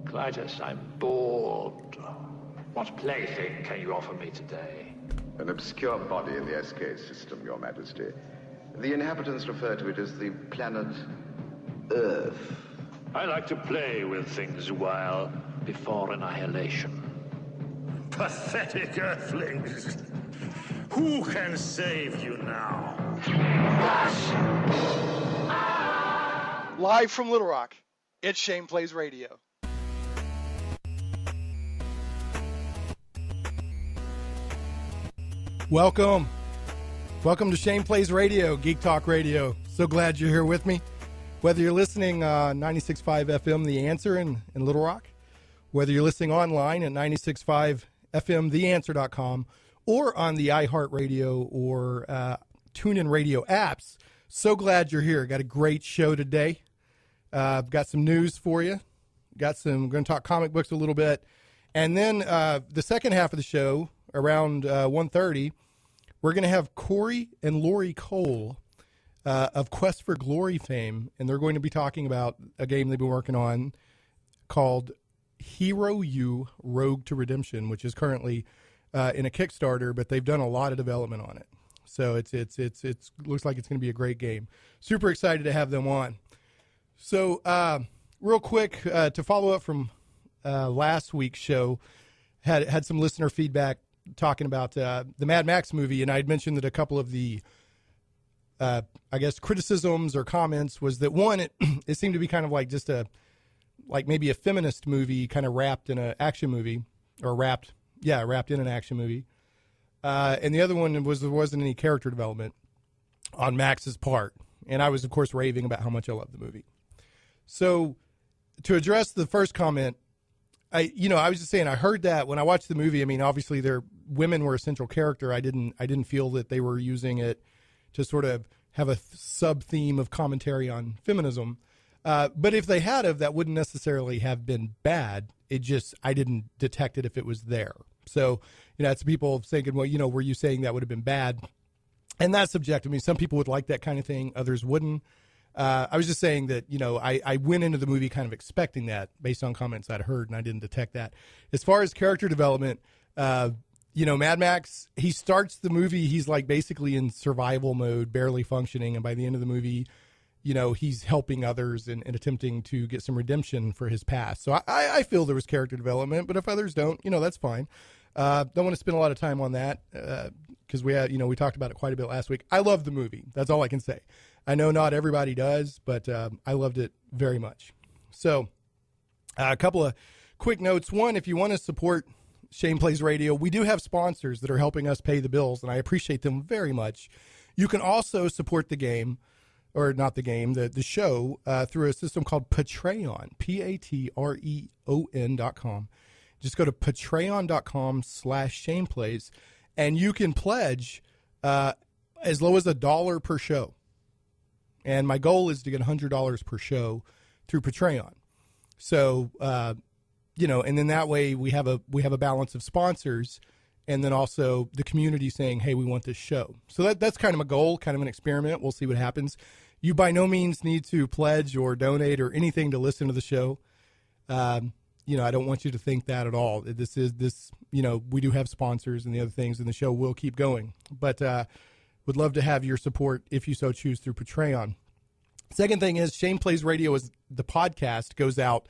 Clytus, I'm bored. What plaything can you offer me today? An obscure body in the SK system, Your Majesty. The inhabitants refer to it as the planet Earth. I like to play with things a while before annihilation. Pathetic Earthlings! Who can save you now? Live from Little Rock, it's Shane Plays Radio. Welcome to Shane Plays Radio, Geek Talk Radio. So glad you're here with me. Whether you're listening 96.5 FM, The Answer in Little Rock, whether you're listening online at 96.5 FM, theanswer.com, or on the iHeartRadio or TuneIn Radio apps, so glad you're here. Got a great show today. Got some news for you. We're going to talk comic books a little bit. And then the second half of the show, around 1:30, we're going to have Corey and Lori Cole of Quest for Glory fame, and they're going to be talking about a game they've been working on called Hero U Rogue to Redemption, which is currently in a Kickstarter, but they've done a lot of development on it. So it looks like it's going to be a great game. Super excited to have them on. So real quick, to follow up from last week's show, had some listener feedback talking about the Mad Max movie, and I had mentioned that a couple of the, I guess, criticisms or comments was that, one, it seemed to be kind of like just maybe a feminist movie kind of wrapped in an action movie, or wrapped in an action movie. And the other one was there wasn't any character development on Max's part. And I was, of course, raving about how much I love the movie. So to address the first comment, I was just saying, I heard that when I watched the movie. I mean, obviously women were a central character. I didn't feel that they were using it to sort of have a sub theme of commentary on feminism. But if they had that wouldn't necessarily have been bad. I didn't detect it if it was there. So, it's people thinking, well, were you saying that would have been bad? And that's subjective. I mean, some people would like that kind of thing. Others wouldn't. I was just saying that, I went into the movie kind of expecting that based on comments I'd heard, and I didn't detect that. As far as character development, Mad Max, he starts the movie, he's like basically in survival mode, barely functioning. And by the end of the movie, he's helping others and attempting to get some redemption for his past. So I feel there was character development, but if others don't, that's fine. Don't want to spend a lot of time on that because we talked about it quite a bit last week. I love the movie. That's all I can say. I know not everybody does, but I loved it very much. So a couple of quick notes. One, if you want to support Shane Plays Radio, we do have sponsors that are helping us pay the bills, and I appreciate them very much. You can also support the game, or not the game, the show, through a system called Patreon, Patreon.com. Just go to patreon.com/ShanePlays, and you can pledge as low as $1 per show. And my goal is to get $100 per show through Patreon. So, and then that way we have a balance of sponsors, and then also the community saying, hey, we want this show. So that's kind of a goal, kind of an experiment. We'll see what happens. You by no means need to pledge or donate or anything to listen to the show. I don't want you to think that at all. We do have sponsors and the other things, and the show will keep going. But would love to have your support if you so choose through Patreon. Second thing is Shane Plays Radio is the podcast goes out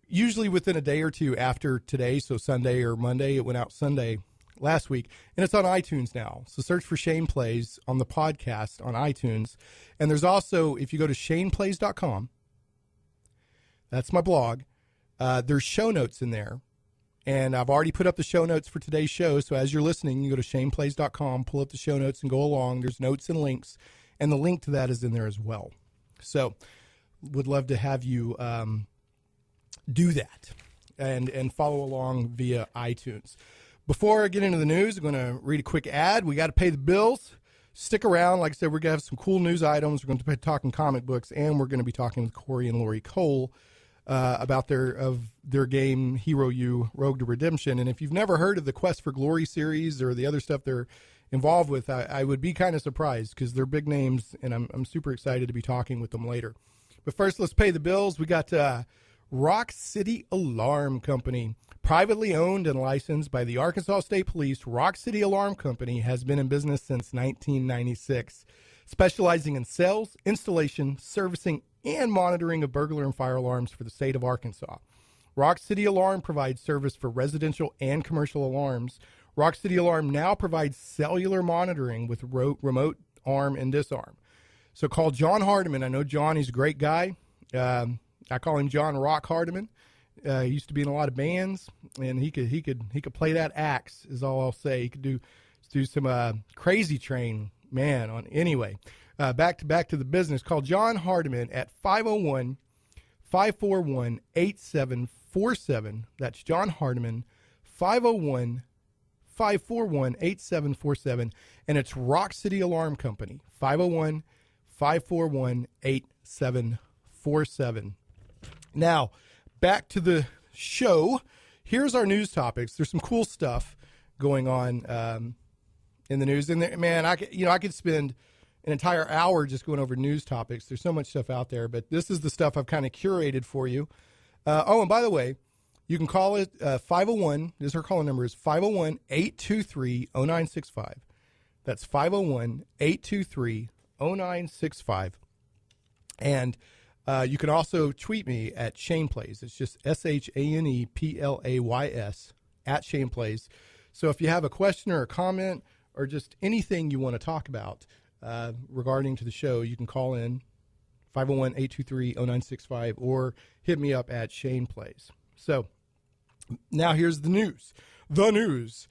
usually within a day or two after today. So Sunday or Monday. It went out Sunday last week, and it's on iTunes now. So search for Shane Plays on the podcast on iTunes. And there's also, if you go to shaneplays.com, that's my blog. There's show notes in there, and I've already put up the show notes for today's show. So as you're listening, you go to shaneplays.com, pull up the show notes and go along. There's notes and links, and the link to that is in there as well. So would love to have you do that and follow along via iTunes. Before I get into the news, I'm going to read a quick ad. We got to pay the bills. Stick around. Like I said, we're going to have some cool news items. We're going to be talking comic books, and we're going to be talking with Corey and Lori Cole about their game Hero U Rogue to Redemption. And if you've never heard of the Quest for Glory series or the other stuff they're involved with, I would be kind of surprised because they're big names, and I'm super excited to be talking with them later. But first, let's pay the bills. We got Rock City Alarm Company. Privately owned and licensed by the Arkansas State Police, Rock City Alarm Company has been in business since 1996, specializing in sales, installation, servicing, and monitoring of burglar and fire alarms for the state of Arkansas. Rock City Alarm provides service for residential and commercial alarms. Rock City Alarm now provides cellular monitoring with remote arm and disarm. So call John Hardiman. I know John, he's a great guy. I call him John Rock Hardiman. He used to be in a lot of bands, and he could play that axe, is all I'll say. He could do some Crazy Train, man. Anyway, back to the business. Call John Hardiman at 501-541-8747. That's John Hardiman, 501-541-8747, and it's Rock City Alarm Company, 501-541-8747. Now, back to the show. Here's our news topics. There's some cool stuff going on in the news. And man, I could spend an entire hour just going over news topics. There's so much stuff out there, but this is the stuff I've kind of curated for you. And by the way, you can call it 501. This is our calling number is 501-823-0965. That's 501-823-0965. And you can also tweet me at Shane Plays. It's just ShanePlays at Shane Plays. So if you have a question or a comment or just anything you want to talk about regarding to the show, you can call in 501-823-0965 or hit me up at Shane Plays. So now here's the news. The news.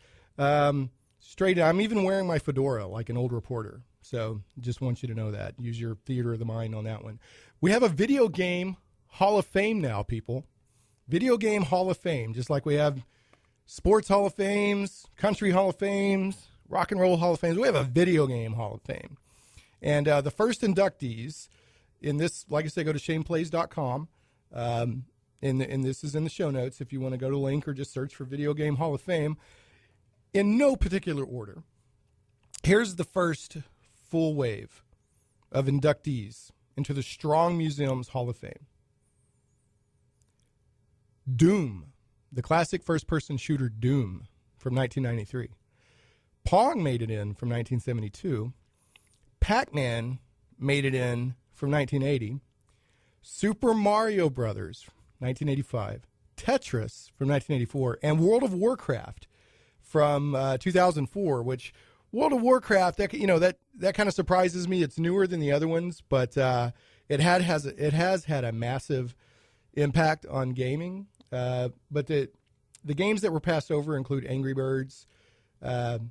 Straight, I'm even wearing my fedora like an old reporter. So just want you to know that. Use your theater of the mind on that one. We have a video game Hall of Fame now, people. Video game Hall of Fame, just like we have Sports Hall of Fames, Country Hall of Fames, Rock and Roll Hall of Fames. We have a Video Game Hall of Fame. And the first inductees in this, like I said, go to shaneplays.com. And this is in the show notes if you want to go to link or just search for Video Game Hall of Fame. In no particular order, here's the first full wave of inductees into the Strong Museum's Hall of Fame. Doom, the classic first-person shooter Doom from 1993. Pong made it in from 1972. Pac-Man made it in from 1980. Super Mario Brothers, 1985. Tetris from 1984. And World of Warcraft from 2004, which World of Warcraft, that kind of surprises me. It's newer than the other ones, but it has had a massive impact on gaming. But the games that were passed over include Angry Birds, The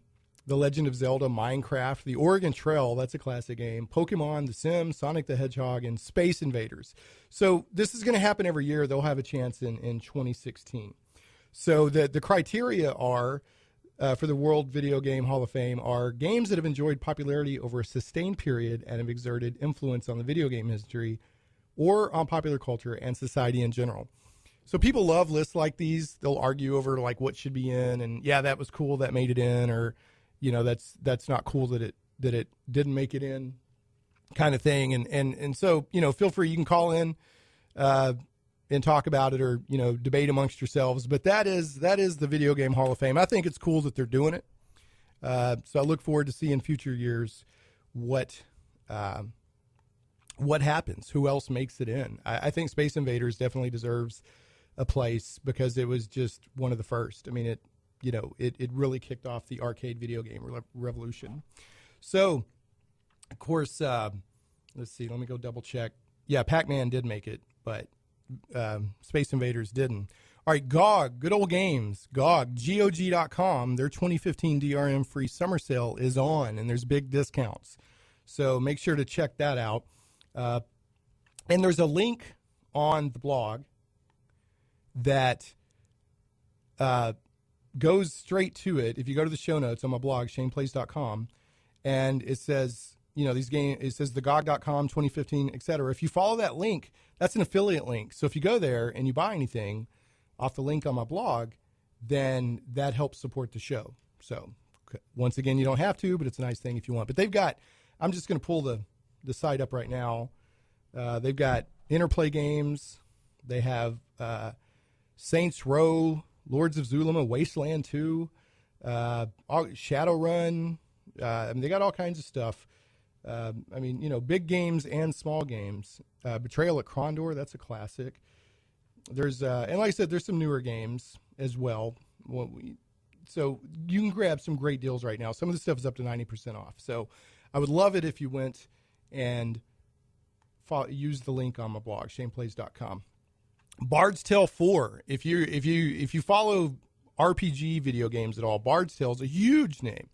Legend of Zelda, Minecraft, The Oregon Trail, that's a classic game, Pokemon, The Sims, Sonic the Hedgehog, and Space Invaders. So this is going to happen every year. They'll have a chance in 2016. So the criteria are, for the World Video Game Hall of Fame, are games that have enjoyed popularity over a sustained period and have exerted influence on the video game history or on popular culture and society in general. So people love lists like these. They'll argue over like what should be in, and yeah, that was cool that made it in, or that's not cool that it didn't make it in, kind of thing. And so feel free, you can call in and talk about it, or debate amongst yourselves. But that is the Video Game Hall of Fame. I think it's cool that they're doing it. So I look forward to seeing future years what happens, who else makes it in. I think Space Invaders definitely deserves a place because it was just one of the first. I mean, it really kicked off the arcade video game revolution. So, of course, let's see, let me go double check. Yeah, Pac-Man did make it, but Space Invaders didn't. All right, GOG, Good Old Games, GOG.com, their 2015 DRM free summer sale is on, and there's big discounts. So make sure to check that out. And there's a link on the blog that goes straight to it. If you go to the show notes on my blog, shaneplays.com, and it says, these games, it says the GOG.com 2015, etc. If you follow that link, that's an affiliate link. So if you go there and you buy anything off the link on my blog, then that helps support the show. So once again, you don't have to, but it's a nice thing if you want. But they've got, I'm just going to pull the site up right now. They've got Interplay games. They have Saints Row, Lords of Zulima, Wasteland 2, Shadowrun. They got all kinds of stuff. Big games and small games. Betrayal at Krondor, that's a classic. There's and like I said, there's some newer games as well. So you can grab some great deals right now. Some of the stuff is up to 90% off. So I would love it if you went and use the link on my blog, shaneplays.com. Bard's Tale 4. If you follow RPG video games at all, Bard's Tale is a huge name.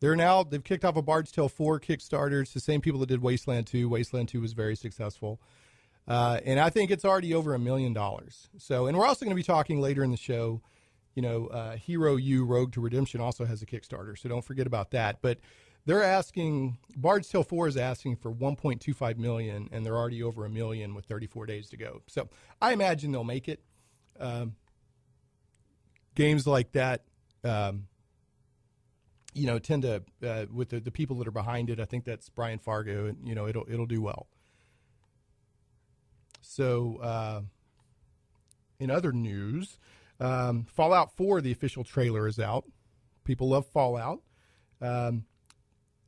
They've kicked off a Bard's Tale 4 Kickstarter. It's the same people that did Wasteland 2. Wasteland 2 was very successful. And I think it's already over $1 million. So, and we're also going to be talking later in the show, Hero U Rogue to Redemption also has a Kickstarter. So don't forget about that. But they're asking, Bard's Tale 4 is asking for $1.25 million, and they're already over $1 million with 34 days to go. So I imagine they'll make it. Games like that, tend to, with the people that are behind it, I think that's Brian Fargo, and, it'll do well. So, in other news, Fallout 4, the official trailer is out. People love Fallout.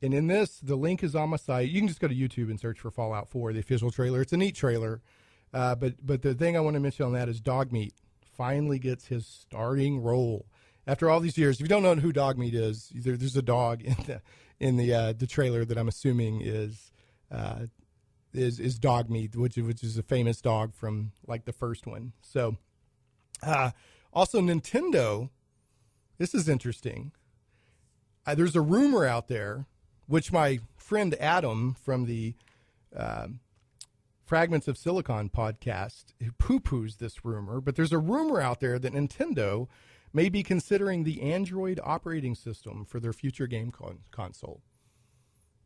And in this, the link is on my site. You can just go to YouTube and search for Fallout 4, the official trailer. It's a neat trailer. But the thing I want to mention on that is Dogmeat finally gets his starting role. After all these years, if you don't know who Dogmeat is, there's a dog in the trailer that I'm assuming is Dogmeat, which is a famous dog from like the first one. So, also Nintendo, this is interesting. There's a rumor out there, which my friend Adam from the Fragments of Silicon podcast poo-poos this rumor, but there's a rumor out there that Nintendo may be considering the Android operating system for their future game console.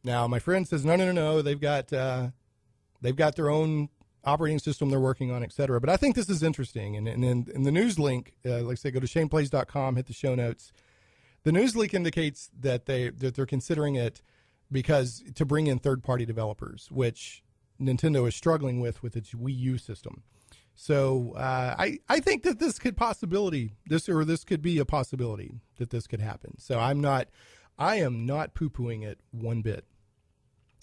Now, my friend says, no, they've got their own operating system they're working on, et cetera. But I think this is interesting. And in the news link, like I say, go to shaneplays.com, hit the show notes. The news link indicates that they're considering it because to bring in third-party developers, which Nintendo is struggling with its Wii U system. So I think that this could be a possibility that this could happen. So I am not poo-pooing it one bit.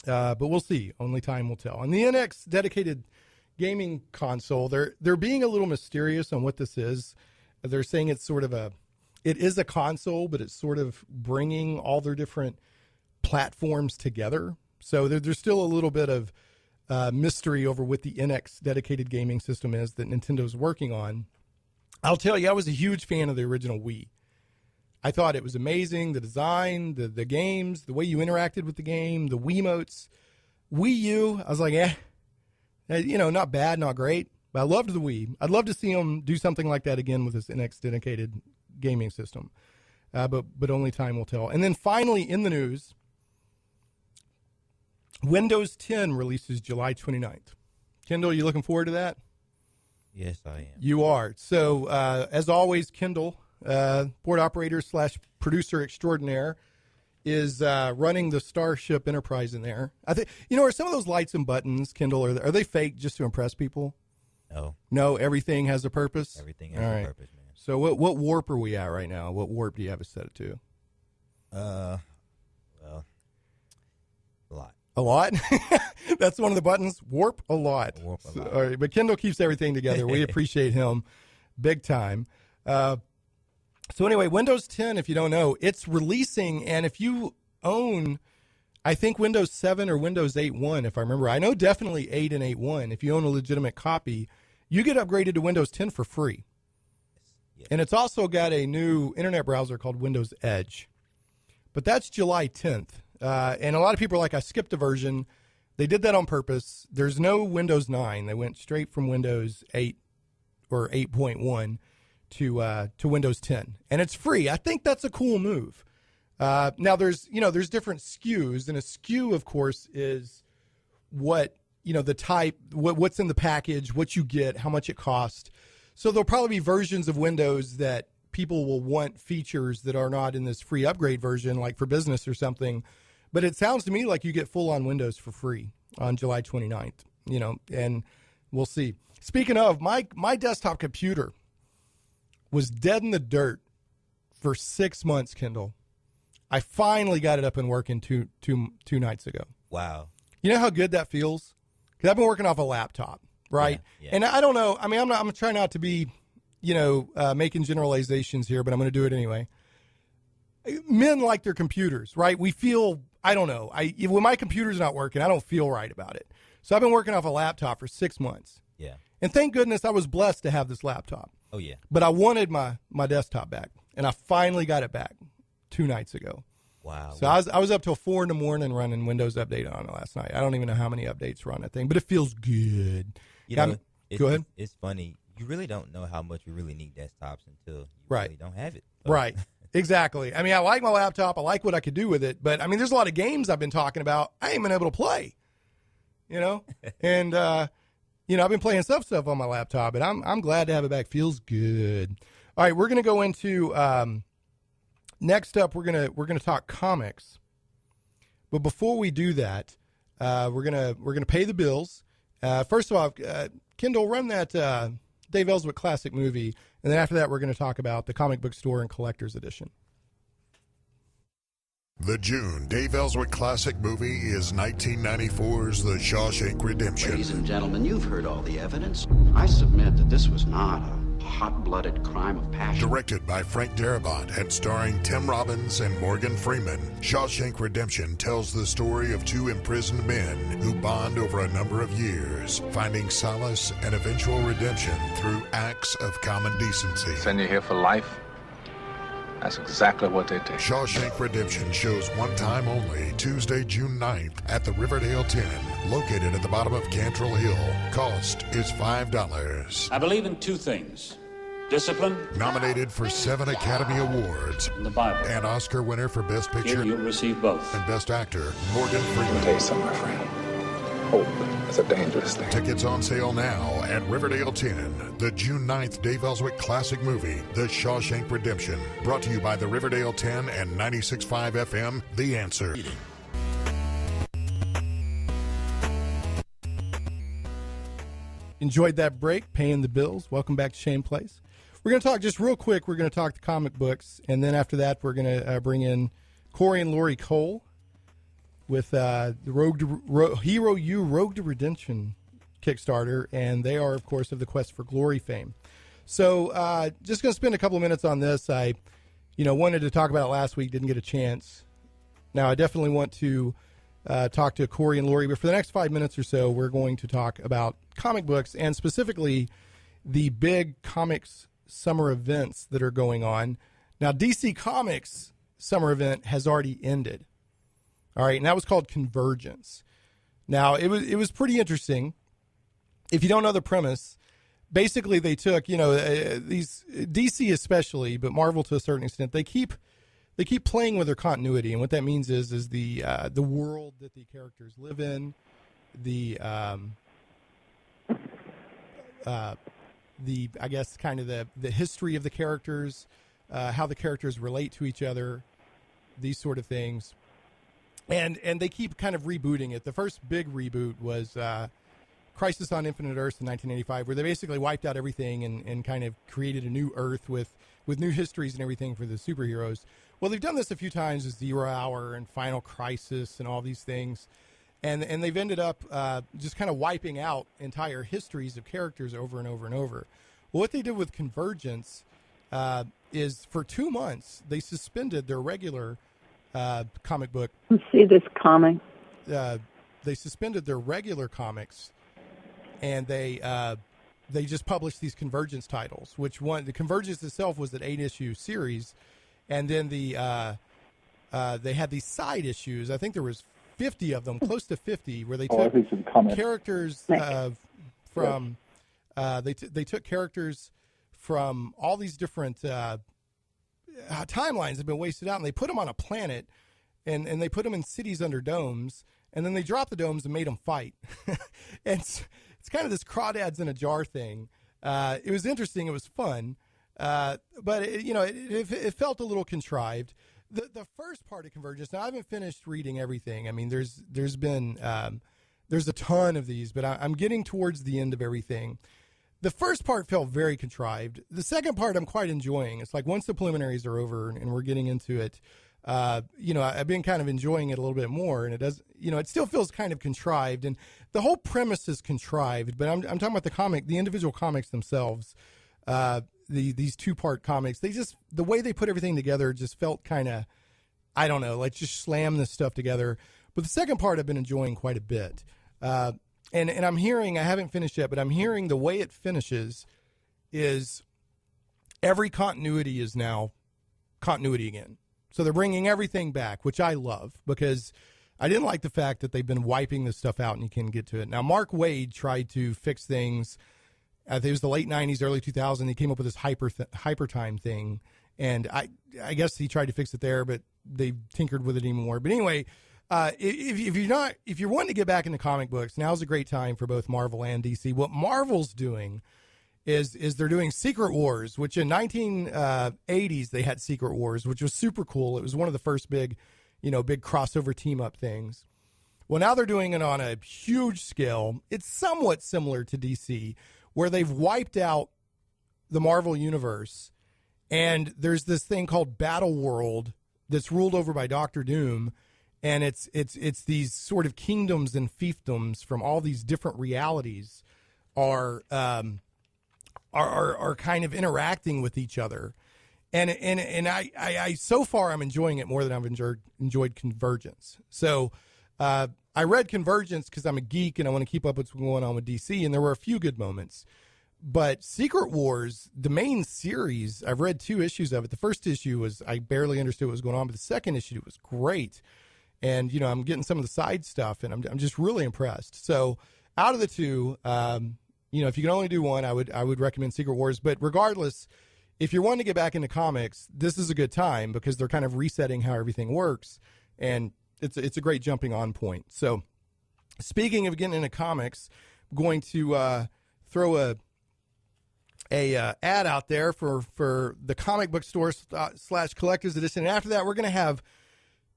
But we'll see. Only time will tell. And the NX dedicated gaming console, they're being a little mysterious on what this is. They're saying it is a console, but it's sort of bringing all their different platforms together. So there's still a little bit of mystery over what the NX dedicated gaming system is that Nintendo's working on. I'll tell you, I was a huge fan of the original Wii. I thought it was amazing, the design, the games, the way you interacted with the game, the Wiimotes. Wii U, I was like, not bad, not great, but I loved the Wii. I'd love to see them do something like that again with this NX dedicated gaming system, but only time will tell. And then finally in the news, Windows 10 releases July 29th. Kendall, you looking forward to that? Yes, I am. You are. So, as always, Kendall, board operator / producer extraordinaire, is running the Starship Enterprise in there. I think, are some of those lights and buttons, Kendall, are they fake just to impress people? No. No, everything has a purpose? Everything has a purpose, man. So what warp are we at right now? What warp do you have it set to? A lot. A lot? That's one of the buttons. Warp a lot. Warp a lot. All right, but Kendall keeps everything together. We appreciate him big time. So anyway, Windows 10, if you don't know, it's releasing. And if you own, I think Windows 7 or Windows 8.1, if I remember, I know definitely 8 and 8.1. If you own a legitimate copy, you get upgraded to Windows 10 for free. Yes. And it's also got a new internet browser called Windows Edge. But that's July 10th. And a lot of people are like, I skipped a version. They did that on purpose. There's no Windows 9. They went straight from Windows 8 or 8.1 to Windows 10. And it's free. I think that's a cool move. Now, there's different SKUs. And a SKU, of course, is what, the type, what's in the package, what you get, how much it costs. So there'll probably be versions of Windows that people will want features that are not in this free upgrade version, like for business or something. But it sounds to me like you get full-on Windows for free on July 29th, and We'll see. Speaking of, my desktop computer was dead in the dirt for 6 months, Kendall. I finally got it up and working two nights ago. Wow. You know how good that feels? Because I've been working off a laptop, right? Yeah. And I don't know. I mean, I'm trying not to be, making generalizations here, but I'm going to do it anyway. Men like their computers, right? We feel, I don't know. When my computer's not working, I don't feel right about it. So I've been working off a laptop for 6 months. Yeah. And thank goodness I was blessed to have this laptop. Oh, yeah. But I wanted my desktop back, and I finally got it back 2 nights ago. Wow. So I was up till 4 a.m. running Windows Update on it last night. I don't even know how many updates run that thing, but it feels good. Go ahead. It's funny. You really don't know how much you really need desktops until you Right. really don't have it. Right. Exactly. I mean, I like my laptop. I like what I could do with it, but I mean, there's a lot of games I've been talking about I ain't been able to play, and I've been playing stuff on my laptop, and I'm glad to have it back. Feels good. All right, we're gonna go into next up. We're gonna talk comics, but before we do that, we're gonna pay the bills. First of all, Kendall, run that Dave Ellswick classic movie, and then after that, we're gonna talk about the comic book store and collector's edition. The June Dave Ellswick classic movie is 1994's The Shawshank Redemption. Ladies and gentlemen, you've heard all the evidence. I submit that this was not a hot-blooded crime of passion. Directed by Frank Darabont and starring Tim Robbins and Morgan Freeman, Shawshank Redemption tells the story of 2 imprisoned men who bond over a number of years, finding solace and eventual redemption through acts of common decency. Send you here for life? That's exactly what they did. Shawshank Redemption shows one time only, Tuesday, June 9th at the Riverdale 10, located at the bottom of Cantrell Hill. Cost is $5. I believe in 2 things. Discipline. Nominated for 7 Academy Awards. And the Bible. And Oscar winner for Best Picture. Here you'll receive both. And Best Actor, Morgan Freeman. I'll tell you something, my friend. Hope is a dangerous thing. Tickets on sale now at Riverdale 10. The June 9th Dave Ellswick classic movie, The Shawshank Redemption. Brought to you by the Riverdale 10 and 96.5 FM, The Answer. Enjoyed that break, paying the bills. Welcome back to Shane Place. We're going to talk just real quick. We're going to talk the comic books, and then after that, we're going to bring in Corey and Lori Cole with the Hero U Rogue to Redemption Kickstarter, and they are, of course, of the Quest for Glory fame. So just going to spend a couple of minutes on this. I, wanted to talk about it last week, didn't get a chance. Now, I definitely want to talk to Corey and Lori, but for the next 5 minutes or so, we're going to talk about comic books and specifically the big comics summer events that are going on. Now, DC Comics summer event has already ended. All right, and that was called Convergence. Now, it was pretty interesting. If you don't know the premise, basically they took, these DC especially, but Marvel to a certain extent, they keep playing with their continuity, and what that means is the world that the characters live in, the I guess kind of the history of the characters, how the characters relate to each other, these sort of things. And they keep kind of rebooting it. The first big reboot was Crisis on Infinite Earths in 1985, where they basically wiped out everything and kind of created a new Earth with new histories and everything for the superheroes. Well, they've done this a few times with 0 Hour and Final Crisis and all these things. And they've ended up just kind of wiping out entire histories of characters over and over and over. Well, what they did with Convergence is for 2 months, they suspended their regular comic book. Let's see this comic. They suspended their regular comics, and they just published these Convergence titles. The Convergence itself was an 8-issue series, and then they had these side issues. I think there was 50 of them, close to 50, where they took characters from they took characters from all these different timelines have been wasted out, and they put them on a planet, and they put them in cities under domes, and then they dropped the domes and made them fight. And it's kind of this crawdads in a jar thing. It was interesting. It was fun, but it felt a little contrived. The first part of Convergence. Now, I haven't finished reading everything. I mean, there's been there's a ton of these, but I'm getting towards the end of everything. The first part felt very contrived. The second part I'm quite enjoying. It's like once the preliminaries are over and we're getting into it, I've been kind of enjoying it a little bit more, and it does, it still feels kind of contrived, and the whole premise is contrived, but I'm talking about the individual comics themselves, these 2-part comics. The way they put everything together just felt kind of, I don't know, like just slam this stuff together. But the second part I've been enjoying quite a bit. And I'm hearing, I haven't finished yet, but I'm hearing the way it finishes is every continuity is now continuity again. So they're bringing everything back, which I love, because I didn't like the fact that they've been wiping this stuff out and you can't get to it. Now, Mark Waid tried to fix things. I think it was the late 90s, early 2000s. He came up with this hyper time thing. And I guess he tried to fix it there, but they tinkered with it even more. But anyway, if you're wanting to get back into comic books, now's a great time for both Marvel and DC. What Marvel's doing is they're doing Secret Wars, which in 1980s they had Secret Wars, which was super cool. It was one of the first big crossover team up things. Well, now they're doing it on a huge scale. It's somewhat similar to DC, where they've wiped out the Marvel universe, and there's this thing called Battle World that's ruled over by Doctor Doom. And it's these sort of kingdoms and fiefdoms from all these different realities are kind of interacting with each other, and I so far I'm enjoying it more than I've enjoyed Convergence. So I read Convergence because I'm a geek and I want to keep up with what's going on with DC, and there were a few good moments. But Secret Wars, the main series, I've read 2 issues of it. The first issue was, I barely understood what was going on, but the second issue was great. And, I'm getting some of the side stuff, and I'm just really impressed. So out of the 2, if you can only do one, I would recommend Secret Wars. But regardless, if you're wanting to get back into comics, this is a good time because they're kind of resetting how everything works. And it's a great jumping on point. So speaking of getting into comics, I'm going to throw a ad out there for the comic book store / collector's edition. And after that, we're going to have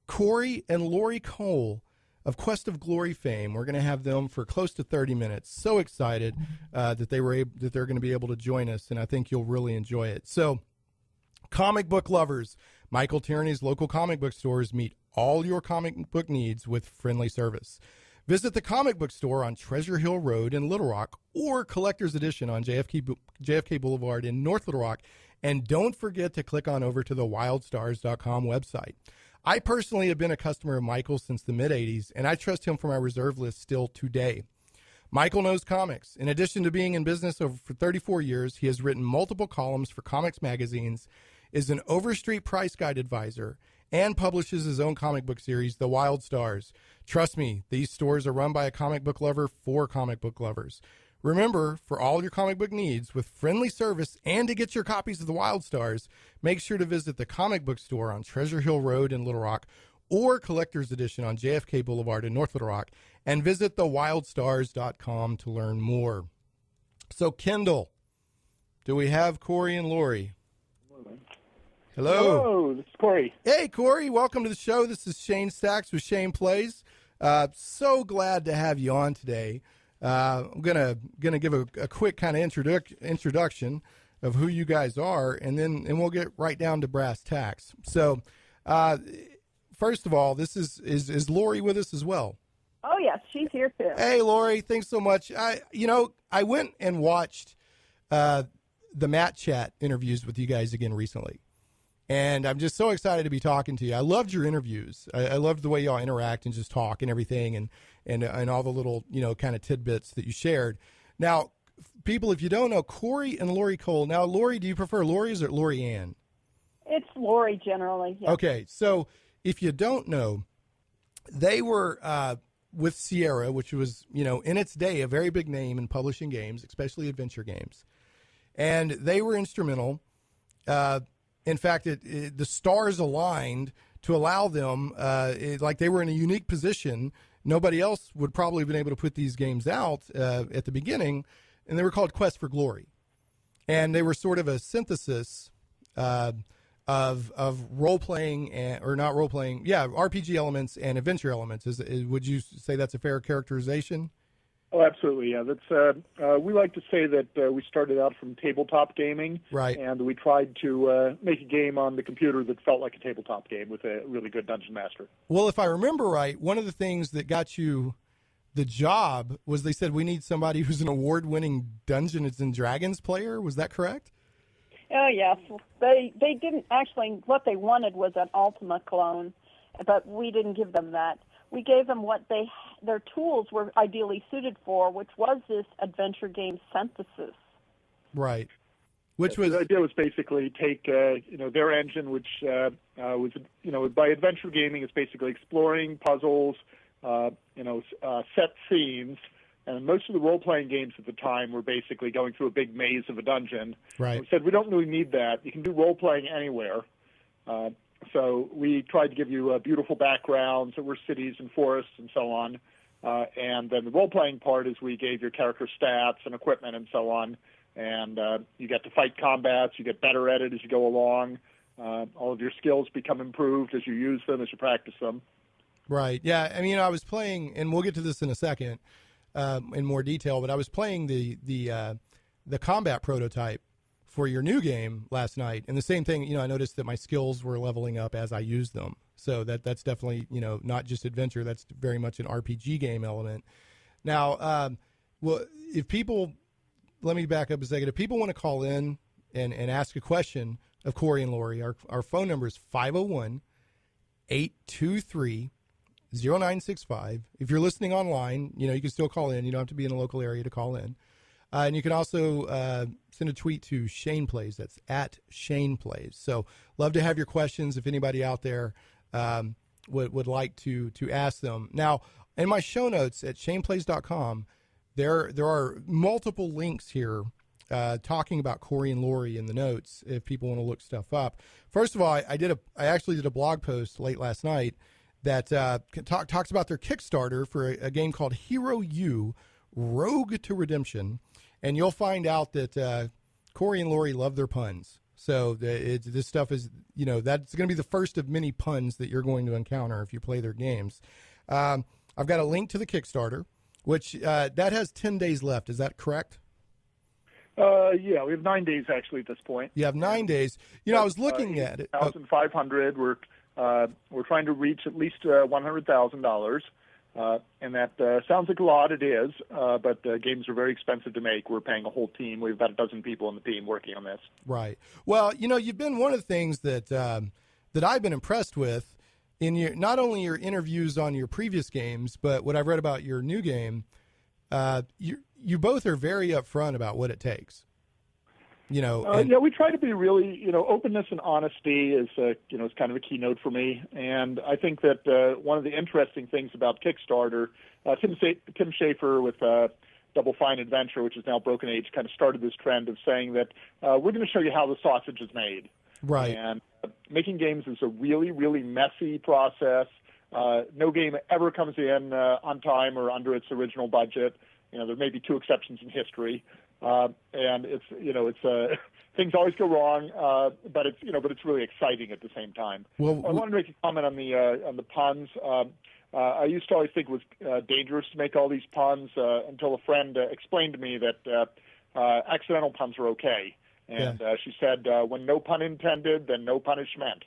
Corey and Lori Cole of Quest of Glory fame. We're going to have them for close to 30 minutes. So excited that they're going to be able to join us, and I think you'll really enjoy it. So, comic book lovers, Michael Tierney's local comic book stores meet all your comic book needs with friendly service. Visit the comic book store on Treasure Hill Road in Little Rock or Collector's Edition on JFK Boulevard in North Little Rock. And don't forget to click on over to the wildstars.com website. I personally have been a customer of Michael since the mid-'80s, and I trust him for my reserve list still today. Michael knows comics. In addition to being in business for 34 years, he has written multiple columns for comics magazines, is an Overstreet price guide advisor, and publishes his own comic book series, The Wild Stars. Trust me, these stores are run by a comic book lover for comic book lovers. Remember, for all your comic book needs, with friendly service and to get your copies of The Wild Stars, make sure to visit the comic book store on Treasure Hill Road in Little Rock or Collector's Edition on JFK Boulevard in North Little Rock, and visit thewildstars.com to learn more. So, Kendall, do we have Corey and Lori? Hello. Hello, this is Corey. Hey, Corey, welcome to the show. This is Shane Stacks with Shane Plays. So glad to have you on today. I'm gonna give a quick kind of introduction of who you guys are, and we'll get right down to brass tacks. So, first of all, this is Lori with us as well? Oh yes, she's here too. Hey, Lori, thanks so much. I went and watched the Matt Chat interviews with you guys again recently, and I'm just so excited to be talking to you. I loved your interviews. I loved the way y'all interact and just talk and everything, and all the little, kind of tidbits that you shared. Now, people, if you don't know, Corey and Lori Cole. Now, Lori, do you prefer Lori's or Lori Ann? It's Lori generally. Yes. Okay, so if you don't know, they were with Sierra, which was, in its day, a very big name in publishing games, especially adventure games. And they were instrumental. In fact, the stars aligned to allow them, like they were in a unique position. Nobody else would probably have been able to put these games out at the beginning, and they were called Quest for Glory. And they were sort of a synthesis of role playing or not role playing, RPG elements and adventure elements. Would you say that's a fair characterization? Oh, absolutely. Yeah, that's. We like to say that we started out from tabletop gaming, right? And we tried to make a game on the computer that felt like a tabletop game with a really good dungeon master. Well, if I remember right, one of the things that got you the job was they said we need somebody who's an award-winning Dungeons and Dragons player. Was that correct? Oh, yes. They didn't actually, what they wanted was an Ultima clone, but we didn't give them that. We gave them what their tools were ideally suited for, which was this adventure game synthesis. Right. Which was the idea was basically take their engine, which was by adventure gaming, it's basically exploring puzzles, set scenes. And most of the role-playing games at the time were basically going through a big maze of a dungeon. Right. We said, we don't really need that. You can do role-playing anywhere. So we tried to give you beautiful backgrounds that were cities and forests and so on. And then the role-playing part is we gave your character stats and equipment and so on. And you get to fight combats. You get better at it as you go along. All of your skills become improved as you use them, as you practice them. Right. Yeah. I mean, I was playing, and we'll get to this in a second in more detail, but I was playing the combat prototype for your new game last night, and the same thing. I noticed that my skills were leveling up as I used them. So that's definitely not just adventure. That's very much an RPG game element. Now, if people, let me back up a second. If people want to call in and ask a question of Corey and Lori, our phone number is 501-823-0965. If you're listening online, you can still call in. You don't have to be in a local area to call in. And you can also send a tweet to Shane Plays. That's at Shane Plays. So love to have your questions if anybody out there would like to ask them. Now, in my show notes at shaneplays.com, there are multiple links here talking about Corey and Lori in the notes if people want to look stuff up. First of all, I actually did a blog post late last night that talks about their Kickstarter for a game called Hero U, Rogue to Redemption. And you'll find out that Corey and Lori love their puns. So this stuff is, that's going to be the first of many puns that you're going to encounter if you play their games. I've got a link to the Kickstarter, which that has 10 days left. Is that correct? Yeah, we have 9 days actually at this point. You have 9 days. I was looking at it. 1,500. We're trying to reach at least $100,000. And that sounds like a lot. It is, but games are very expensive to make. We're paying a whole team. We have about a dozen people on the team working on this. Right. Well, you've been one of the things that I've been impressed with in not only your interviews on your previous games, but what I've read about your new game. You both are very upfront about what it takes. Yeah, we try to be really, openness and honesty is kind of a keynote for me. And I think that one of the interesting things about Kickstarter, Tim Schafer with Double Fine Adventure, which is now Broken Age, kind of started this trend of saying that we're going to show you how the sausage is made. Right. And making games is a really, really messy process. No game ever comes in on time or under its original budget. There may be two exceptions in history. And it's things always go wrong, but it's really exciting at the same time. Well, I wanted to make a comment on the puns. I used to always think it was dangerous to make all these puns until a friend explained to me that accidental puns are okay. And she said, when no pun intended, then no punishment.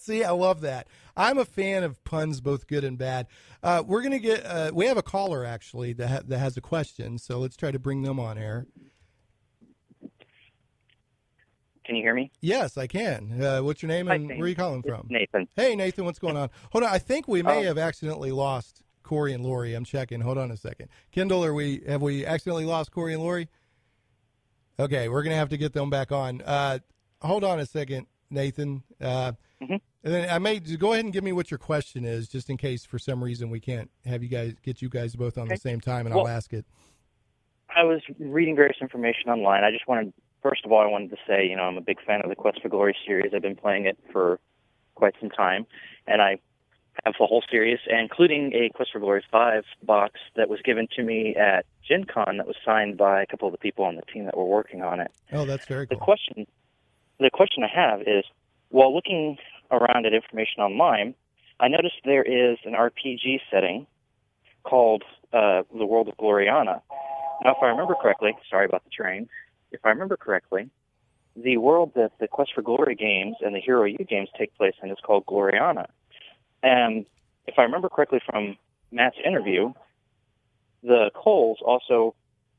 See, I love that. I'm a fan of puns, both good and bad. We're going to get, we have a caller actually that has a question. So let's try to bring them on air. Can you hear me? Yes, I can. What's your name and where are you calling from? Nathan. Hey, Nathan, what's going on? Hold on. I think we may have accidentally lost Corey and Lori. I'm checking. Hold on a second. Kendall, have we accidentally lost Corey and Lori? Okay, we're going to have to get them back on. Hold on a second, Nathan. And then I may go ahead and give me what your question is, just in case for some reason we can't have get you guys both on the same time, and I'll ask it. I was reading various information online. I just wanted, first of all, I wanted to say, I'm a big fan of the Quest for Glory series. I've been playing it for quite some time, and I have the whole series, including a Quest for Glory 5 box that was given to me at Gen Con that was signed by a couple of the people on the team that were working on it. Oh, that's very cool. The question I have is, while looking around at information online, I noticed there is an RPG setting called The World of Gloriana. Now, if I remember correctly, sorry about the train, if I remember correctly, the world that the Quest for Glory games and the Hero U games take place in is called Gloriana. And if I remember correctly from Matt's interview, the Coles also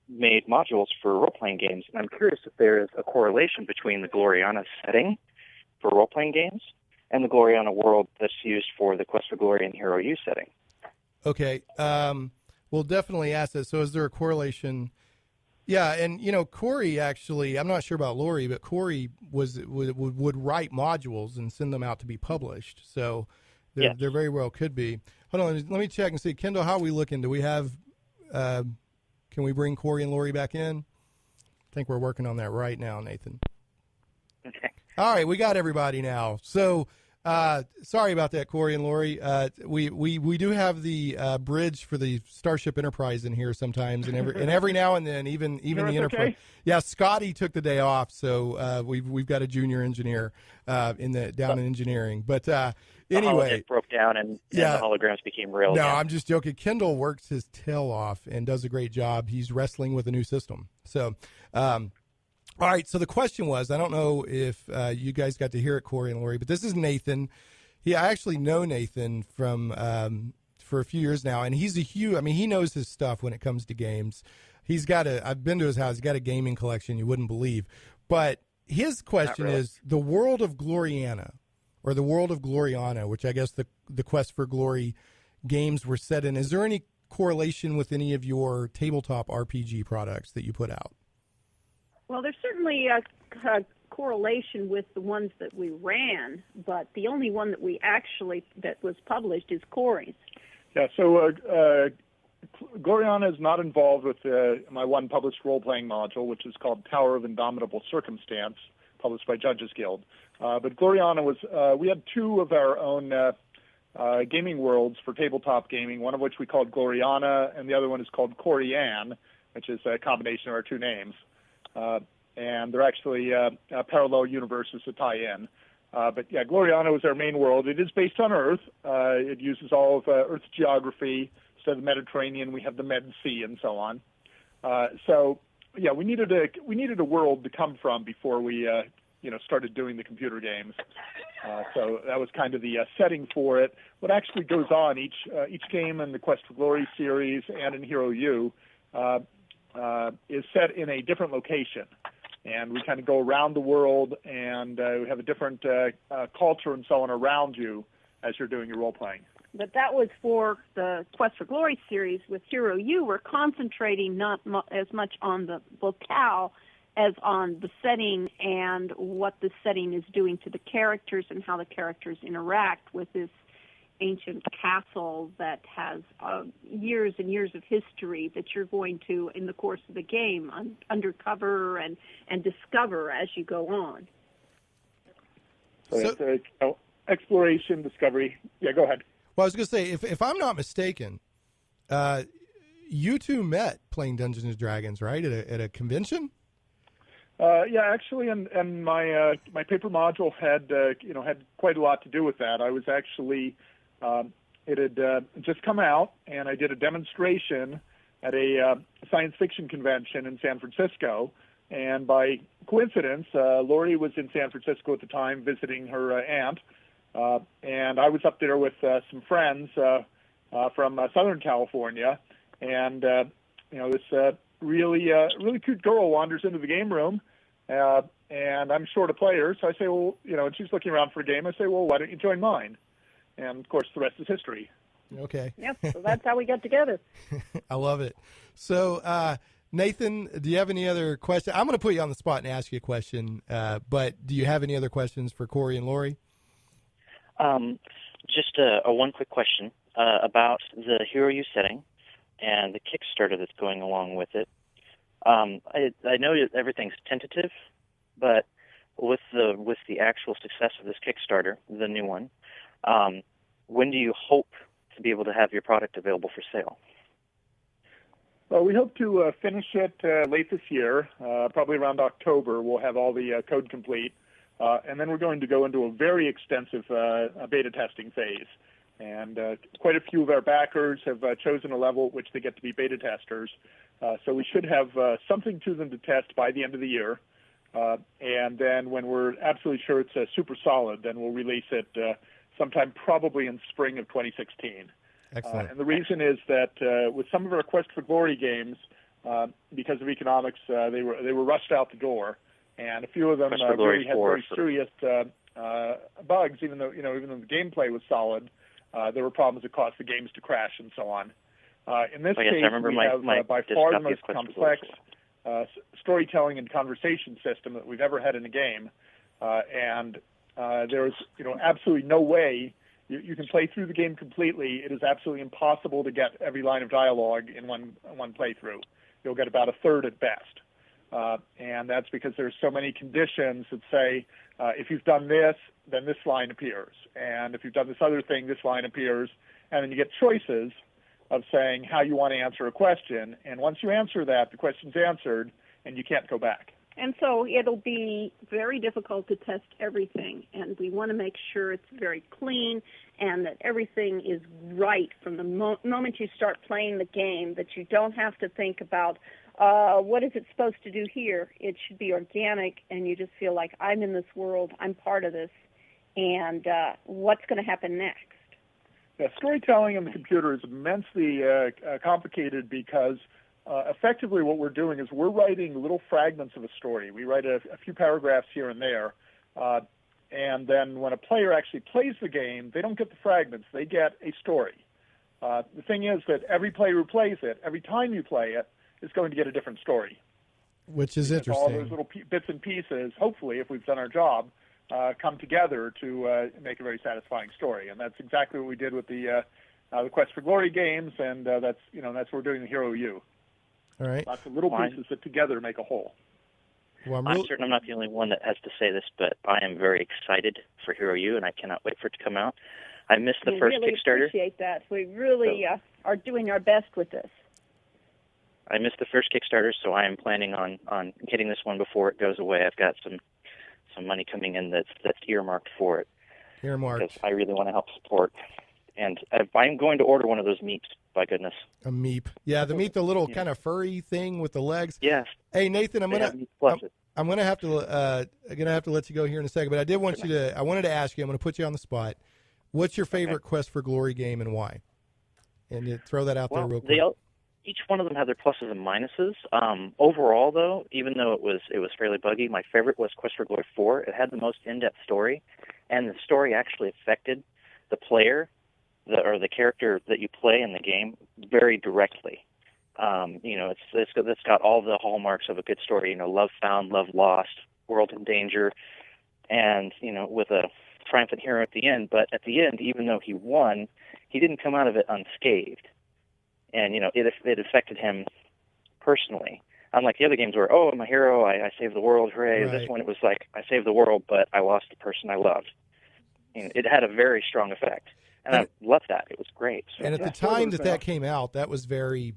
made modules for role-playing games. And I'm curious if there is a correlation between the Gloriana setting for role-playing games and the Gloriana world that's used for the Quest for Glory and Hero U setting. Okay. We'll definitely ask that. So is there a correlation? Yeah, and, Corey actually, I'm not sure about Lori, but Corey would write modules and send them out to be published. So there very well could be. Hold on, let me check and see. Kendall, how are we looking? Do we have, can we bring Corey and Lori back in? I think we're working on that right now, Nathan. Okay. All right, we got everybody now. So sorry about that, Corey and Lori. We do have the bridge for the Starship Enterprise in here sometimes, and every now and then, even the Enterprise. Okay? Yeah, Scotty took the day off, so we've got a junior engineer in engineering. But anyway, it broke down and the holograms became real. No, again. I'm just joking. Kendall works his tail off and does a great job. He's wrestling with a new system. So. All right, so the question was, I don't know if you guys got to hear it, Corey and Lori, but this is Nathan. I actually know Nathan from for a few years now, and he's he knows his stuff when it comes to games. I've been to his house, he's got a gaming collection you wouldn't believe. But his question is, the world of Gloriana, or the world of Gloriana, which I guess the Quest for Glory games were set in, is there any correlation with any of your tabletop RPG products that you put out? Well, there's certainly a correlation with the ones that we ran, but the only one that was published is Corey's. Yeah, so Gloriana is not involved with my one published role-playing module, which is called Tower of Indomitable Circumstance, published by Judges Guild. But Gloriana was, we had two of our own gaming worlds for tabletop gaming, one of which we called Gloriana, and the other one is called Corianne, which is a combination of our two names. And they're actually parallel universes to tie in. But yeah, Gloriana was our main world. It is based on Earth. It uses all of Earth's geography. Instead of the Mediterranean, we have the Med Sea and so on. So yeah, we needed a world to come from before we started doing the computer games. So that was kind of the setting for it. What actually goes on each game in the Quest for Glory series and in Hero U is set in a different location, and we kind of go around the world, and we have a different culture and so on around you as you're doing your role playing. But that was for the Quest for Glory series. With Hero U, we're concentrating not as much on the locale as on the setting and what the setting is doing to the characters and how the characters interact with this ancient castle that has years and years of history that you're going to, in the course of the game, undercover and discover as you go on. So it's exploration, discovery. Yeah, go ahead. Well, I was going to say, if I'm not mistaken, you two met playing Dungeons and Dragons, right, at a convention? Yeah, actually, and my paper module had quite a lot to do with that. I was actually it had just come out, and I did a demonstration at a science fiction convention in San Francisco. And by coincidence, Lori was in San Francisco at the time visiting her aunt, and I was up there with some friends from Southern California. And this really cute girl wanders into the game room, and I'm short of players. So I say, well, and she's looking around for a game. I say, well, why don't you join mine? And, of course, the rest is history. Okay. Yep, so that's how we got together. I love it. So, Nathan, do you have any other questions? I'm going to put you on the spot and ask you a question, but do you have any other questions for Corey and Lori? Just a one quick question about the Hero U setting and the Kickstarter that's going along with it. I know that everything's tentative, but with the actual success of this Kickstarter, the new one, when do you hope to be able to have your product available for sale? Well, we hope to finish it late this year, probably around October. We'll have all the code complete. and then we're going to go into a very extensive beta testing phase. And quite a few of our backers have chosen a level at which they get to be beta testers. So we should have something to them to test by the end of the year. And then when we're absolutely sure it's super solid, then we'll release it sometime probably in spring of 2016. Excellent. And the reason is that with some of our Quest for Glory games, because of economics, they were rushed out the door, and a few of them really had very serious bugs. Even though the gameplay was solid, there were problems that caused the games to crash and so on. In this case, we have by far the most complex storytelling and conversation system that we've ever had in a game, and there's absolutely no way you can play through the game completely. It is absolutely impossible to get every line of dialogue in one playthrough. You'll get about a third at best, and that's because there's so many conditions that say if you've done this, then this line appears, and if you've done this other thing, this line appears, and then you get choices of saying how you want to answer a question, and once you answer that, the question's answered, and you can't go back. And so it'll be very difficult to test everything, and we want to make sure it's very clean and that everything is right from the moment you start playing the game, that you don't have to think about what is it supposed to do here. It should be organic, and you just feel like I'm in this world, I'm part of this, and what's going to happen next. Yeah, storytelling on the computer is immensely complicated because effectively what we're doing is we're writing little fragments of a story. We write a few paragraphs here and there, and then when a player actually plays the game, they don't get the fragments, they get a story. The thing is that every player who plays it, every time you play it, is going to get a different story. Which is interesting. All those little bits and pieces, hopefully, if we've done our job, come together to make a very satisfying story. And that's exactly what we did with the Quest for Glory games, and that's what we're doing in Hero U. All right. Lots of little pieces that together make a whole. Well, I'm certain I'm not the only one that has to say this, but I am very excited for Hero U, and I cannot wait for it to come out. I missed the first really Kickstarter. Appreciate that. We really are doing our best with this. I missed the first Kickstarter, so I am planning on hitting this one before it goes away. I've got some money coming in that's earmarked for it. Earmarked. Because I really want to help support. And I'm going to order one of those meeps, by goodness. A meep. Yeah, the meep, the little kind of furry thing with the legs. Yes. Hey, Nathan, I'm gonna have to let you go here in a second, but I wanted to ask you, I'm gonna put you on the spot. What's your favorite Quest for Glory game and why? And throw that out there real quick. Each one of them had their pluses and minuses. Overall, though, even though it was fairly buggy, my favorite was Quest for Glory 4. It had the most in-depth story, and the story actually affected the player, or the character that you play in the game, very directly. It's got all the hallmarks of a good story. Love found, love lost, world in danger, and with a triumphant hero at the end. But at the end, even though he won, he didn't come out of it unscathed. And, it affected him personally. Unlike the other games where, I'm a hero, I saved the world, hooray. Right. This one, it was like, I saved the world, but I lost the person I loved. It had a very strong effect. And I loved that. It was great. So, and at the time that came out, that was very,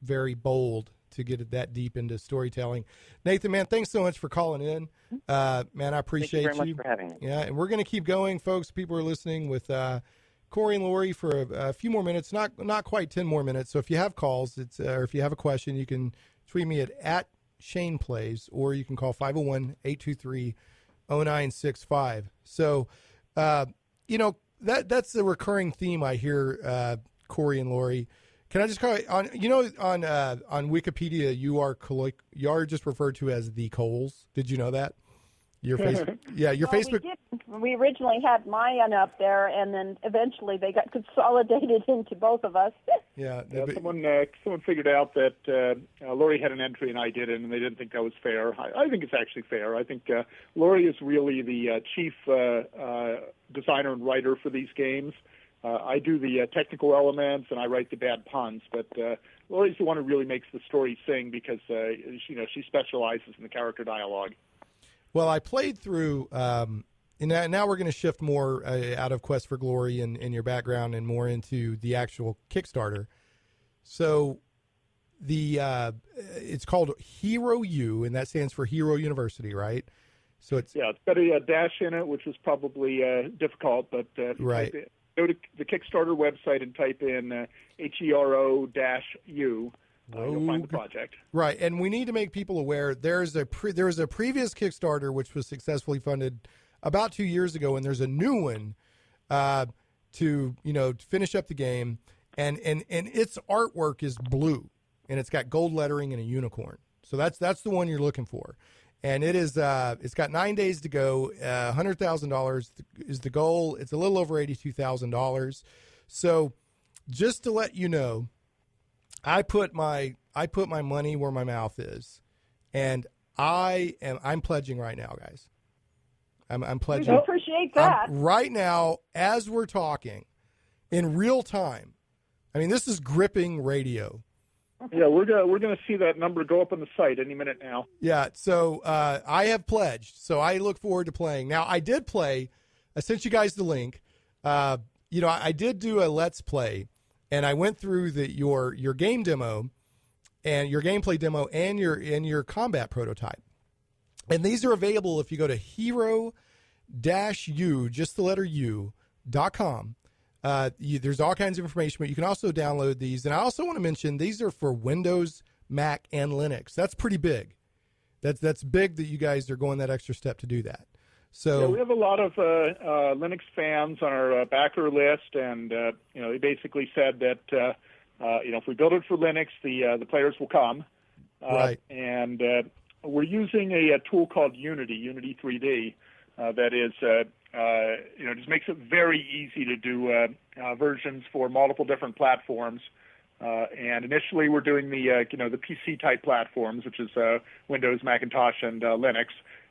very bold to get it that deep into storytelling. Nathan, man, thanks so much for calling in. Man, I appreciate you. Thank you very much for having me. Yeah, and we're going to keep going, folks. People are listening with Corey and Lori for a few more minutes, not quite 10 more minutes. So if you have calls, or if you have a question, you can tweet me at Shane Plays, or you can call 501-823-0965. So, that's the recurring theme I hear, Corey and Lori. Can I just call it on Wikipedia, you are just referred to as the Coles. Did you know that? Your Facebook, your Facebook. We originally had mine up there, and then eventually they got consolidated into both of us. Someone figured out that Lori had an entry and I didn't, and they didn't think that was fair. I think it's actually fair. I think Lori is really the chief designer and writer for these games. I do the technical elements, and I write the bad puns, but Lori's the one who really makes the story sing because she specializes in the character dialogue. Well, I played through, and now we're going to shift more out of Quest for Glory and your background and more into the actual Kickstarter. So it's called Hero U, and that stands for Hero University, right? So it's got a dash in it, which was probably difficult, but if you right. go to the Kickstarter website and type in HERO-U. You'll find the project. Right, and we need to make people aware. There was a previous Kickstarter which was successfully funded about 2 years ago, and there's a new one to finish up the game, and its artwork is blue, and it's got gold lettering and a unicorn. So that's the one you're looking for, and it's got 9 days to go. $100,000 is the goal. It's a little over $82,000. So just to let you know, I put my money where my mouth is, and I'm pledging right now, guys. I'm pledging. We appreciate that. Right now, as we're talking, in real time. I mean, this is gripping radio. Yeah, we're gonna see that number go up on the site any minute now. Yeah, so I have pledged, so I look forward to playing. Now, I did play. I sent you guys the link. I did do a Let's Play. And I went through your game demo and your gameplay demo and your combat prototype. And these are available if you go to hero-u, just the letter U.com. There's all kinds of information, but you can also download these. And I also want to mention these are for Windows, Mac, and Linux. That's pretty big. That's big that you guys are going that extra step to do that. So we have a lot of Linux fans on our backer list, and they basically said that if we build it for Linux, the players will come. Right. And we're using a tool called Unity 3D, that is just makes it very easy to do versions for multiple different platforms. And initially, we're doing the PC type platforms, which is Windows, Macintosh, and Linux.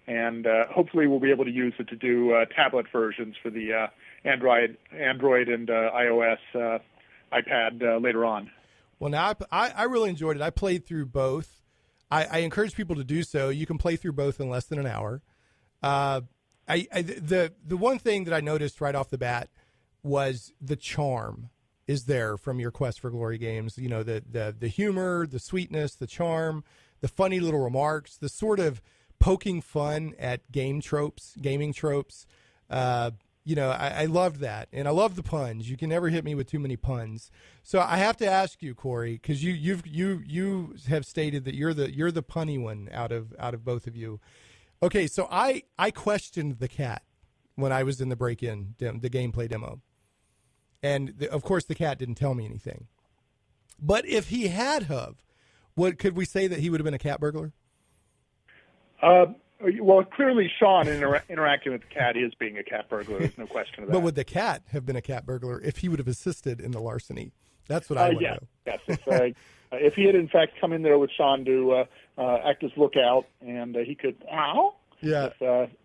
And hopefully we'll be able to use it to do tablet versions for the Android and iOS iPad later on. Well, now I really enjoyed it. I played through both. I encourage people to do so. You can play through both in less than an hour. The one thing that I noticed right off the bat was the charm is there from your Quest for Glory games. The humor, the sweetness, the charm, the funny little remarks, the sort of poking fun at gaming tropes. I loved that, and I love the puns. You can never hit me with too many puns. So I have to ask you, Corey, because you have stated that you're the punny one out of both of you. Okay, so I questioned the cat when I was in the break-in the gameplay demo, and of course the cat didn't tell me anything. But if he had what could we say that he would have been a cat burglar? Well, clearly Sean interacting with the cat is being a cat burglar. There's no question of that. But would the cat have been a cat burglar if he would have assisted in the larceny? That's what I want to know. Yes. If he had, in fact, come in there with Sean to act as lookout, and he could, yeah.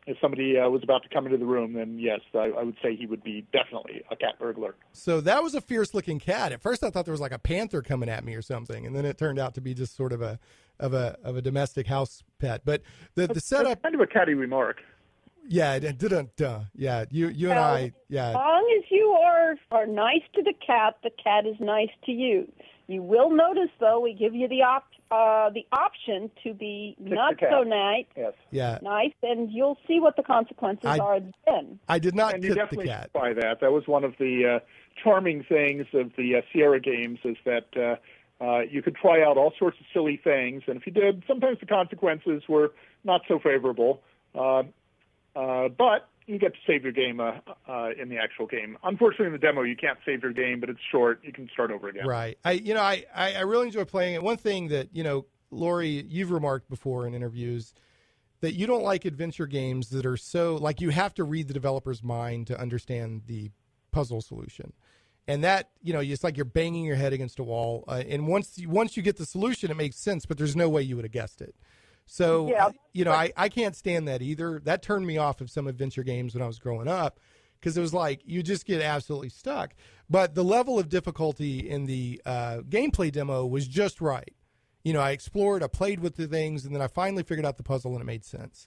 If somebody was about to come into the room, then yes, I would say he would be definitely a cat burglar. So that was a fierce-looking cat. At first, I thought there was like a panther coming at me or something, and then it turned out to be just sort of a domestic house pet. But the setup, that's kind of a catty remark. Yeah, yeah. You and I, yeah. As long as you are nice to the cat is nice to you. You will notice, though, we give you the option to be not so nice, nice, and you'll see what the consequences are then. I did not and tip you the definitely cat. By that. That was one of the charming things of the Sierra games is that you could try out all sorts of silly things, and if you did, sometimes the consequences were not so favorable. But you get to save your game in the actual game. Unfortunately, in the demo, you can't save your game, but it's short. You can start over again. Right. I really enjoy playing it. One thing that, Lori, you've remarked before in interviews that you don't like adventure games that are so, like, you have to read the developer's mind to understand the puzzle solution. And that, it's like you're banging your head against a wall. And once you get the solution, it makes sense, but there's no way you would have guessed it. So, I can't stand that either. That turned me off of some adventure games when I was growing up because it was like you just get absolutely stuck. But the level of difficulty in the gameplay demo was just right. I explored, I played with the things, and then I finally figured out the puzzle and it made sense.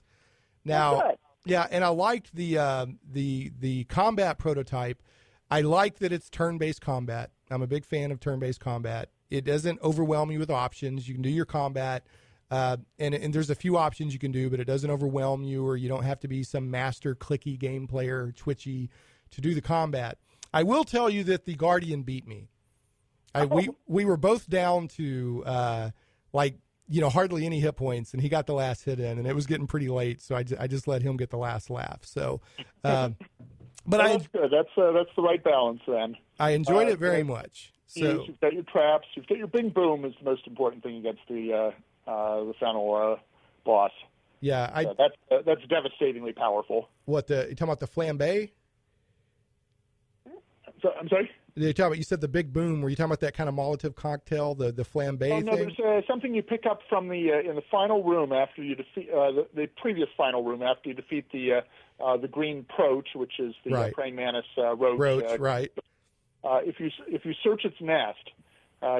Now, yeah, and I liked the combat prototype. I like that it's turn-based combat. I'm a big fan of turn-based combat. It doesn't overwhelm you with options. You can do your combat And there's a few options you can do, but it doesn't overwhelm you, or you don't have to be some master clicky game player, twitchy, to do the combat. I will tell you that the Guardian beat me. We were both down to hardly any hit points, and he got the last hit in, and it was getting pretty late, so I just let him get the last laugh. So, but that's good. That's the right balance then. I enjoyed it very much. So you've got your traps, you've got your bing boom is the most important thing against the final boss. Yeah, that's devastatingly powerful. What you talking about, the flambe? I'm sorry. You said the big boom. Were you talking about that kind of Molotov cocktail, the flambe thing? No, there's something you pick up from in the final room after you defeat the previous final room after you defeat the green Proach, which is the praying mantis roach. Right. If you search its nest,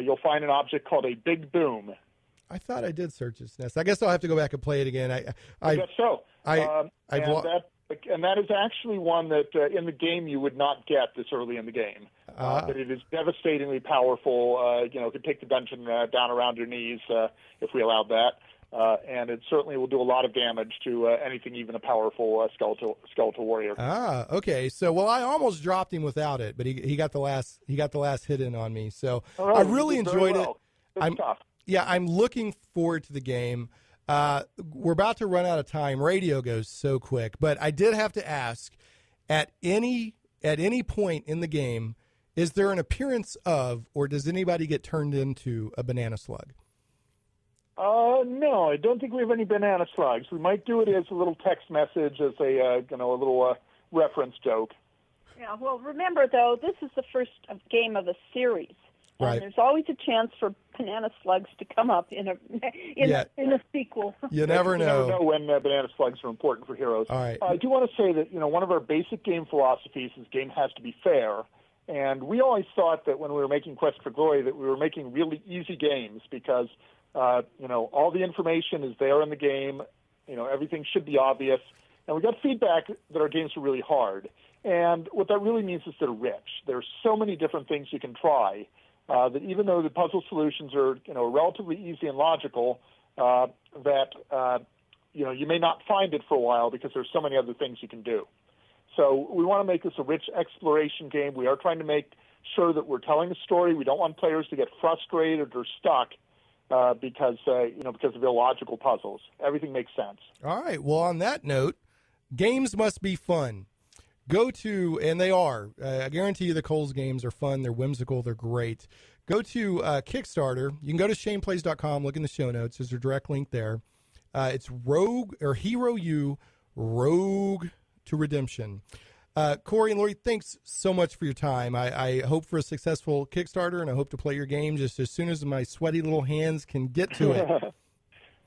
you'll find an object called a big boom. I thought I did search its nest. I guess I'll have to go back and play it again. I guess so. And that is actually one that in the game you would not get this early in the game. But it is devastatingly powerful. It could take the dungeon down around your knees if we allowed that. And it certainly will do a lot of damage to anything, even a powerful skeletal warrior. Okay. So, I almost dropped him without it, but he got the last hit in on me. So right, I really enjoyed it. Good stuff. Yeah, I'm looking forward to the game. We're about to run out of time. Radio goes so quick, but I did have to ask: at any point in the game, is there an appearance of, or does anybody get turned into a banana slug? No, I don't think we have any banana slugs. We might do it as a little text message, as a little reference joke. Yeah. Well, remember though, this is the first game of a series. Right. And there's always a chance for banana slugs to come up in a sequel. You never know. You never know when banana slugs are important for heroes. All right. I do want to say that one of our basic game philosophies is game has to be fair, and we always thought that when we were making Quest for Glory that we were making really easy games because all the information is there in the game. Everything should be obvious, and we got feedback that our games were really hard. And what that really means is they're rich. There's so many different things you can try. That even though the puzzle solutions are, relatively easy and logical, you may not find it for a while because there's so many other things you can do. So we want to make this a rich exploration game. We are trying to make sure that we're telling a story. We don't want players to get frustrated or stuck because of illogical puzzles. Everything makes sense. All right. Well, on that note, games must be fun. Go to, and they are, I guarantee you the Coles games are fun, they're whimsical, they're great. Go to Kickstarter. You can go to shaneplays.com, look in the show notes. There's a direct link there. It's Hero U, Rogue to Redemption. Corey and Lori, thanks so much for your time. I hope for a successful Kickstarter, and I hope to play your game just as soon as my sweaty little hands can get to it.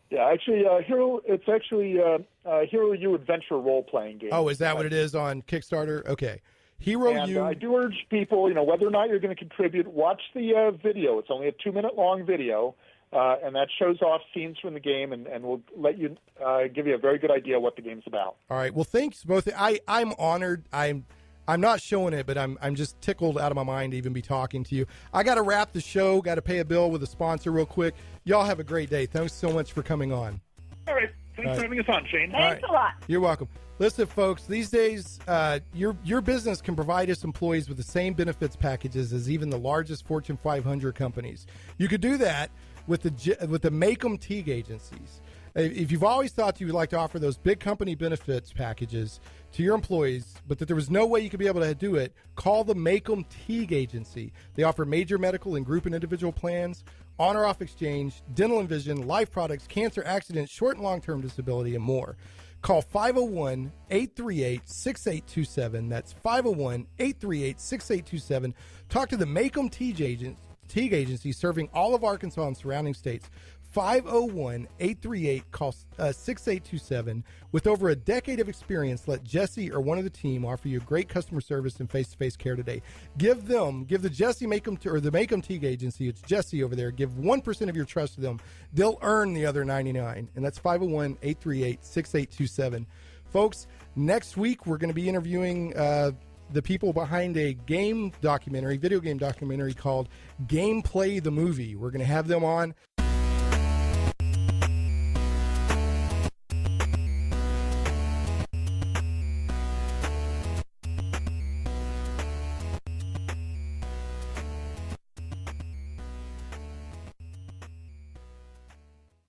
Yeah, actually, Hero U Adventure role-playing game. Oh, is that what it is on Kickstarter? Okay. Hero U. I do urge people, whether or not you're going to contribute, watch the video. It's only a 2-minute-long video, and that shows off scenes from the game, and will let you give you a very good idea what the game's about. All right. Well, thanks both. I'm honored. I'm not showing it, but I'm just tickled out of my mind to even be talking to you. I got to wrap the show. Got to pay a bill with a sponsor real quick. Y'all have a great day. Thanks so much for coming on. All right. Thanks for having us on, Shane. Thanks a lot. You're welcome. Listen, folks, these days, your business can provide its employees with the same benefits packages as even the largest Fortune 500 companies. You could do that with the Make-em Teague agencies. If you've always thought you would like to offer those big company benefits packages to your employees, but that there was no way you could be able to do it, call the Make-em Teague agency. They offer major medical and group and individual plans, on or off exchange, dental and vision, life products, cancer, accident, short and long-term disability, and more. Call 501-838-6827. That's 501-838-6827. Talk to the Make-em Teague agency serving all of Arkansas and surrounding states. 501-838-6827. With over a decade of experience, let Jesse or one of the team offer you great customer service and face-to-face care today. Give the Jesse Make-em or the Make-em Teague agency, it's Jesse over there, give 1% of your trust to them. They'll earn the other 99, and that's 501-838-6827. Folks, next week we're going to be interviewing the people behind a video game documentary called Gameplay the Movie. We're going to have them on.